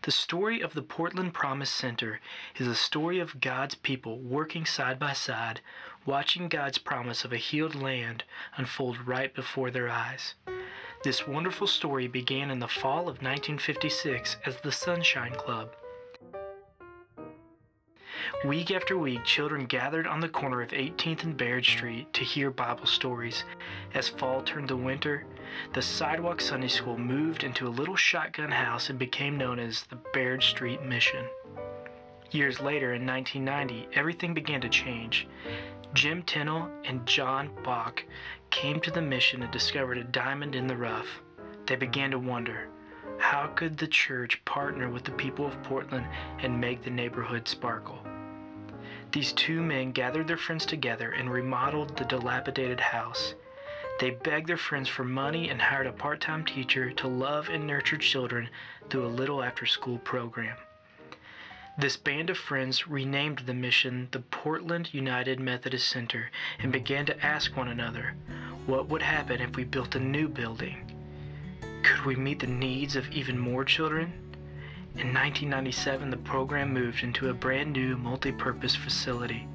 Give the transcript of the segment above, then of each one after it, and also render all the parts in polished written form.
The story of the Portland Promise Center is a story of God's people working side by side, watching God's promise of a healed land unfold right before their eyes. This wonderful story began in the fall of 1956 as the Sunshine Club. Week after week, children gathered on the corner of 18th and Baird Street to hear Bible stories. As fall turned to winter, the Sidewalk Sunday School moved into a little shotgun house and became known as the Baird Street Mission. Years later, in 1990, everything began to change. Jim Tinnell and John Bach came to the mission and discovered a diamond in the rough. They began to wonder, how could the church partner with the people of Portland and make the neighborhood sparkle? These two men gathered their friends together and remodeled the dilapidated house. They begged their friends for money and hired a part-time teacher to love and nurture children through a little after-school program. This band of friends renamed the mission the Portland United Methodist Center and began to ask one another, what would happen if we built a new building? Could we meet the needs of even more children? In 1997, the program moved into a brand new multi-purpose facility.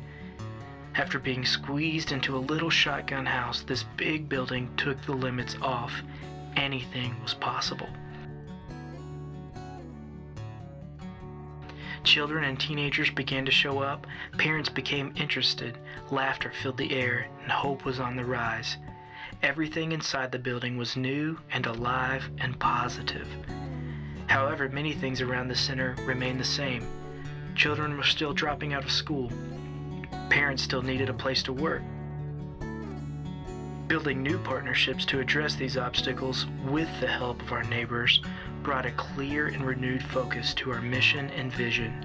After being squeezed into a little shotgun house, this big building took the limits off. Anything was possible. Children and teenagers began to show up, parents became interested, laughter filled the air, and hope was on the rise. Everything inside the building was new and alive and positive. However, many things around the center remained the same. Children were still dropping out of school. Parents still needed a place to work. Building new partnerships to address these obstacles with the help of our neighbors brought a clear and renewed focus to our mission and vision.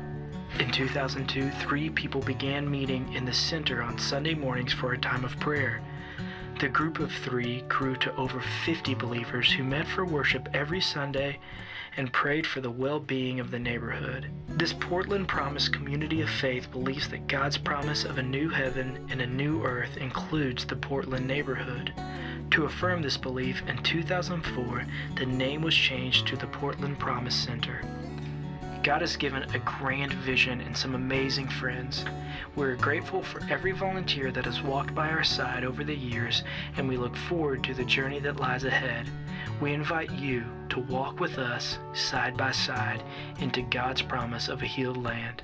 In 2002, 3 people began meeting in the center on Sunday mornings for a time of prayer. The group of 3 grew to over 50 believers who met for worship every Sunday and prayed for the well-being of the neighborhood. This Portland Promise community of faith believes that God's promise of a new heaven and a new earth includes the Portland neighborhood. To affirm this belief, in 2004, the name was changed to the Portland Promise Center. God has given a grand vision and some amazing friends. We're grateful for every volunteer that has walked by our side over the years, and we look forward to the journey that lies ahead. We invite you to walk with us side by side into God's promise of a healed land.